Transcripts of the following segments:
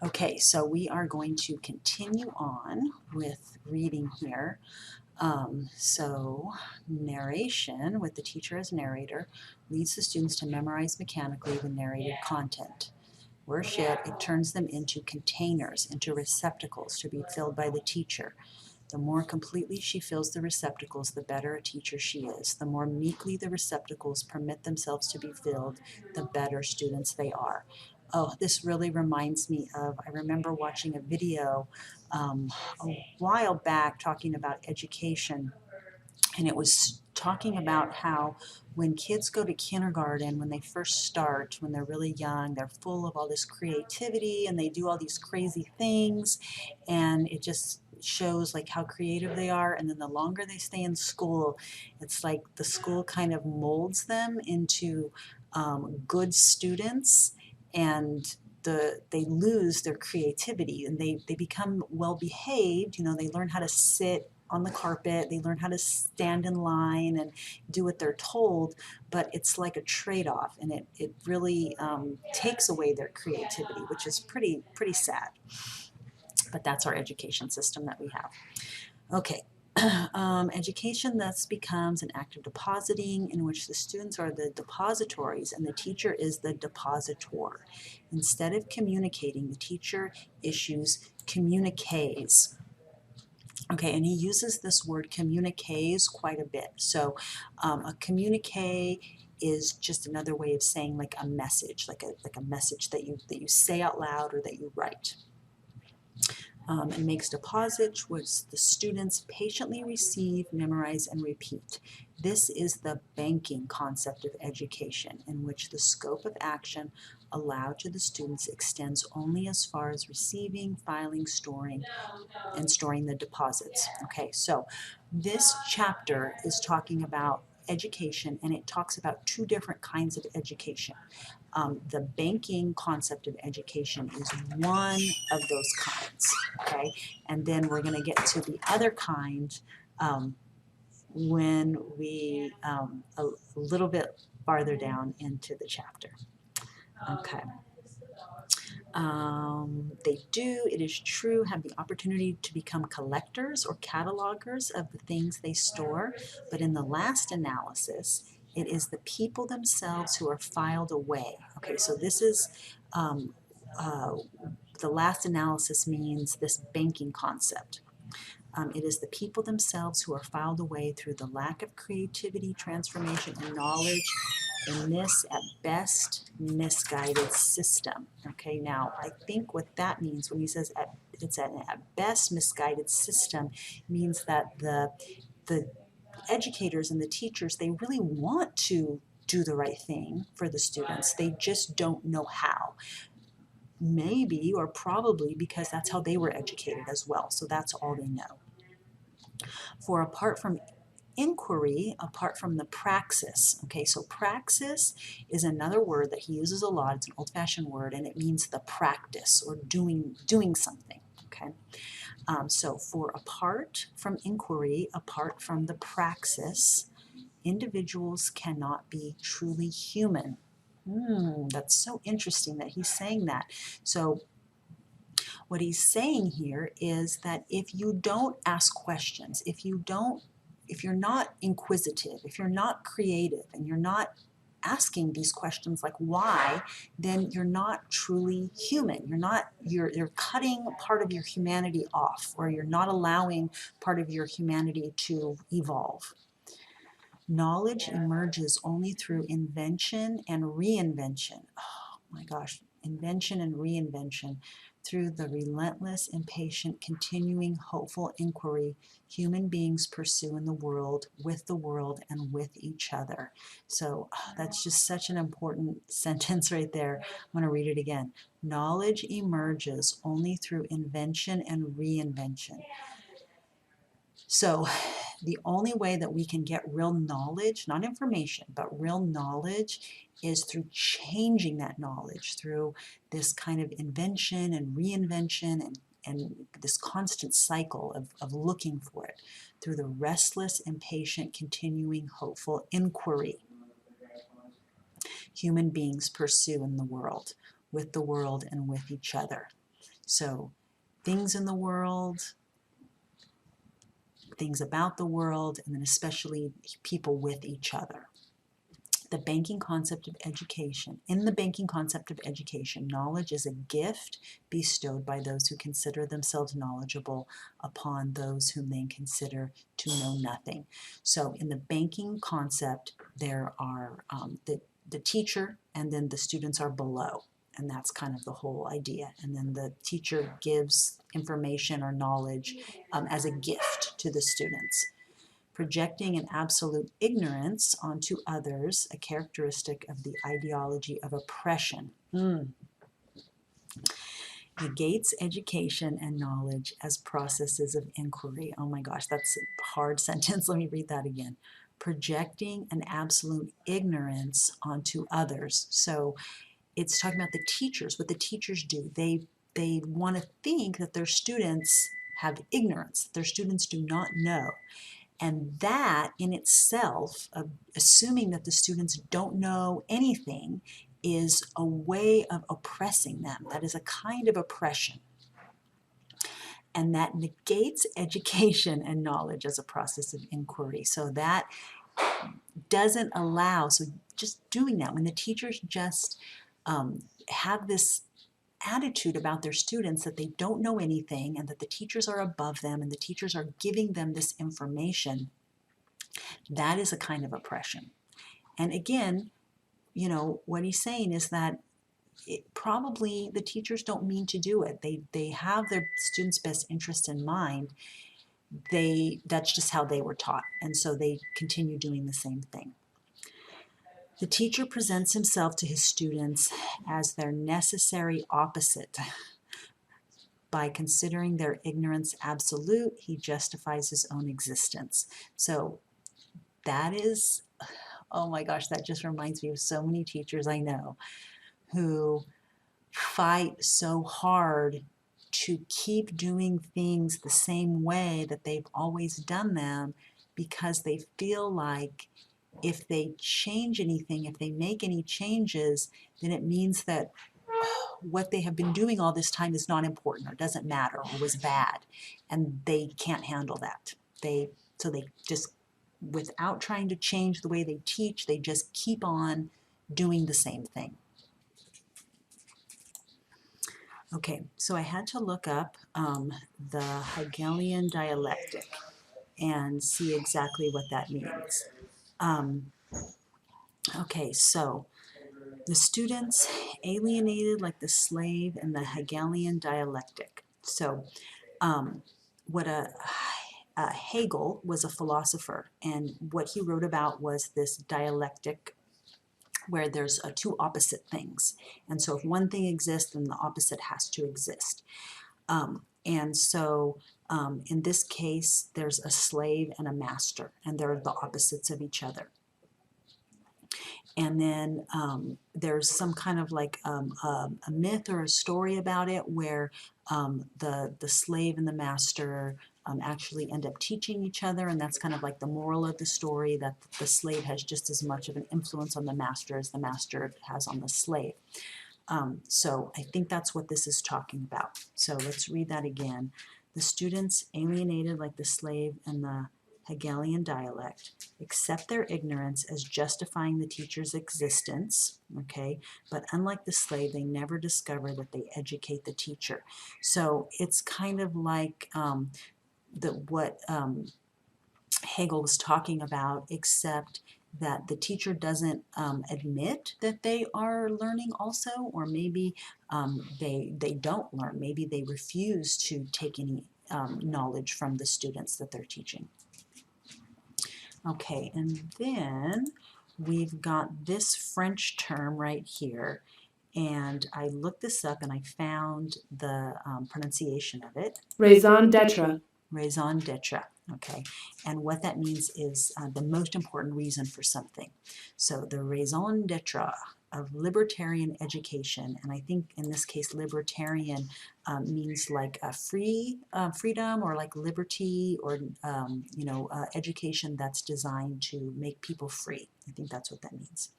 Okay, so we are going to continue on with reading here. Narration with the teacher as narrator leads the students to memorize mechanically the narrated content. Worse yet, it turns them into containers, into receptacles to be filled by the teacher. The more completely she fills the receptacles, the better a teacher she is. The more meekly the receptacles permit themselves to be filled, the better students they are. Oh, this really reminds me of, I remember watching a video a while back talking about education, and it was talking about how when kids go to kindergarten, when they first start, when they're really young, they're full of all this creativity and they do all these crazy things, and it just shows like how creative they are. And then the longer they stay in school, it's like the school kind of molds them into good students, and they lose their creativity, and they become well behaved. They learn how to sit on the carpet, they learn how to stand in line and do what they're told, but it's like a trade-off, and it really takes away their creativity, which is pretty sad. But that's our education system that we have. Okay. Education thus becomes an act of depositing in which the students are the depositories and the teacher is the depositor. Instead of communicating, the teacher issues communiques. Okay, and he uses this word communiques quite a bit. So a communique is just another way of saying like a message, like a message that you say out loud or that you write. And makes deposits which the students patiently receive, memorize, and repeat. This is the banking concept of education, in which the scope of action allowed to the students extends only as far as receiving, filing, storing, and storing the deposits. Okay, so this chapter is talking about education, and it talks about two different kinds of education. The banking concept of education is one of those kinds, okay? And then we're going to get to the other kind when we, a little bit farther down into the chapter. Okay. It is true, have the opportunity to become collectors or catalogers of the things they store, but in the last analysis, it is the people themselves who are filed away. Okay, so this is the last analysis means this banking concept. It is the people themselves who are filed away through the lack of creativity, transformation, and knowledge in this, at best, misguided system. Okay, now I think what that means when he says it's at best misguided system means that the educators and the teachers, they really want to do the right thing for the students. They just don't know how. Maybe or probably because that's how they were educated as well. So that's all they know. For apart from inquiry, apart from the praxis. Okay, so praxis is another word that he uses a lot. It's an old-fashioned word, and it means the practice or doing something. Okay, so for apart from inquiry, apart from the praxis, individuals cannot be truly human. That's so interesting that he's saying that. So what he's saying here is that if you don't ask questions, if you're not inquisitive, if you're not creative, and you're not asking these questions like why, then you're not truly human. You're cutting part of your humanity off, or you're not allowing part of your humanity to evolve. Knowledge emerges only through invention and reinvention. Oh my gosh, invention and reinvention. Through the relentless, impatient, continuing, hopeful inquiry human beings pursue in the world, and with each other. So that's just such an important sentence right there. I'm going to read it again. Knowledge emerges only through invention and reinvention. So the only way that we can get real knowledge, not information, but real knowledge, is through changing that knowledge, through this kind of invention and reinvention and this constant cycle of looking for it, through the restless, impatient, continuing, hopeful inquiry human beings pursue in the world, and with each other. So things in the world, things about the world, and then especially people with each other. The banking concept of education. In the banking concept of education, knowledge is a gift bestowed by those who consider themselves knowledgeable upon those whom they consider to know nothing. So in the banking concept, there are the teacher, and then the students are below. And that's kind of the whole idea. And then the teacher gives information or knowledge as a gift to the students. Projecting an absolute ignorance onto others, a characteristic of the ideology of oppression. Negates education and knowledge as processes of inquiry. Oh my gosh, that's a hard sentence. Let me read that again. Projecting an absolute ignorance onto others. So it's talking about the teachers, what the teachers do. They want to think that their students have ignorance, their students do not know. And that in itself, assuming that the students don't know anything, is a way of oppressing them. That is a kind of oppression. And that negates education and knowledge as a process of inquiry. So that doesn't allow, so just doing that, when the teachers just have this attitude about their students that they don't know anything and that the teachers are above them and the teachers are giving them this information, that is a kind of oppression. And again, you know, what he's saying is that probably the teachers don't mean to do it. They have their students' best interest in mind. That's just how they were taught, and so they continue doing the same thing. The teacher presents himself to his students as their necessary opposite. By considering their ignorance absolute, he justifies his own existence. So that is, oh my gosh, that just reminds me of so many teachers I know who fight so hard to keep doing things the same way that they've always done them, because they feel like if they change anything, if they make any changes, then it means that what they have been doing all this time is not important or doesn't matter or was bad, and they can't handle that. So they just, without trying to change the way they teach, they just keep on doing the same thing. Okay, so I had to look up the Hegelian dialectic and see exactly what that means. Okay, so the students alienated like the slave in the Hegelian dialectic. So Hegel was a philosopher, and what he wrote about was this dialectic where there's two opposite things. And so if one thing exists, then the opposite has to exist. And so in this case, there's a slave and a master, and they're the opposites of each other. And then there's some kind of like a myth or a story about it where the slave and the master actually end up teaching each other, and that's kind of like the moral of the story, that the slave has just as much of an influence on the master as the master has on the slave. So I think that's what this is talking about. So let's read that again. The students alienated like the slave in the Hegelian dialect accept their ignorance as justifying the teacher's existence, okay? But unlike the slave, they never discover that they educate the teacher. So it's kind of like what Hegel was talking about, except that the teacher doesn't admit that they are learning also, or maybe they don't learn. Maybe they refuse to take any knowledge from the students that they're teaching. Okay, and then we've got this French term right here, and I looked this up and I found the pronunciation of it. Raison d'etre. Raison d'etre, okay, and what that means is the most important reason for something. So the raison d'etre of libertarian education, and I think in this case libertarian means like a freedom, or like liberty, or education that's designed to make people free. I think that's what that means.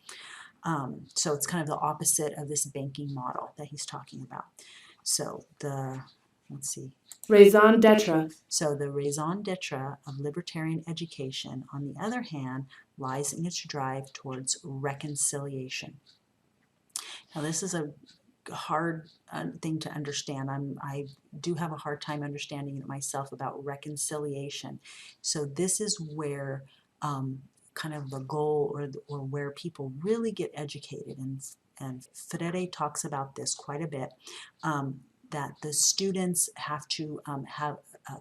So it's kind of the opposite of this banking model that he's talking about. So the, let's see. Raison d'etre. So the raison d'etre of libertarian education, on the other hand, lies in its drive towards reconciliation. Now this is a hard thing to understand. I do have a hard time understanding it myself about reconciliation. So this is where kind of the goal, or where people really get educated, and Freire talks about this quite a bit, that the students have to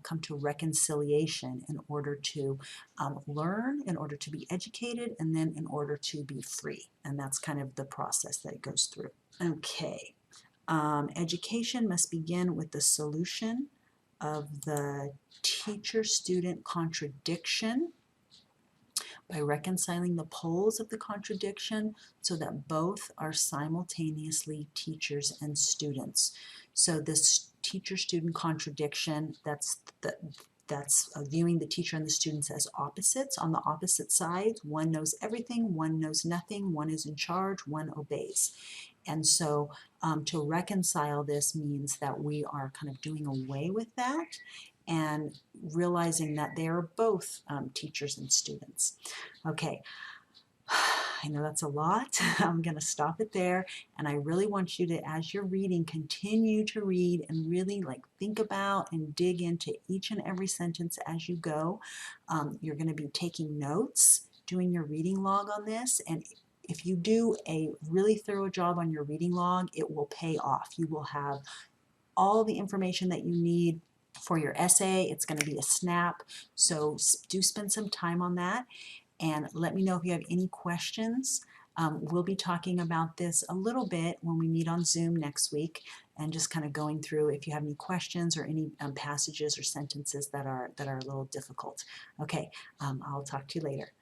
come to reconciliation in order to learn, in order to be educated, and then in order to be free. And that's kind of the process that it goes through. Okay, education must begin with the solution of the teacher-student contradiction by reconciling the poles of the contradiction so that both are simultaneously teachers and students. So this teacher-student contradiction, that's viewing the teacher and the students as opposites. On the opposite sides, one knows everything, one knows nothing, one is in charge, one obeys. And so to reconcile this means that we are kind of doing away with that and realizing that they are both teachers and students. Okay, I know that's a lot. I'm going to stop it there, and I really want you to, as you're reading, continue to read and really think about and dig into each and every sentence as you go. You're going to be taking notes, doing your reading log on this, and if you do a really thorough job on your reading log, it will pay off. You will have all the information that you need for your essay. It's going to be a snap, so do spend some time on that. And let me know if you have any questions. We'll be talking about this a little bit when we meet on Zoom next week, and just kind of going through if you have any questions or any passages or sentences that are a little difficult. Okay, I'll talk to you later.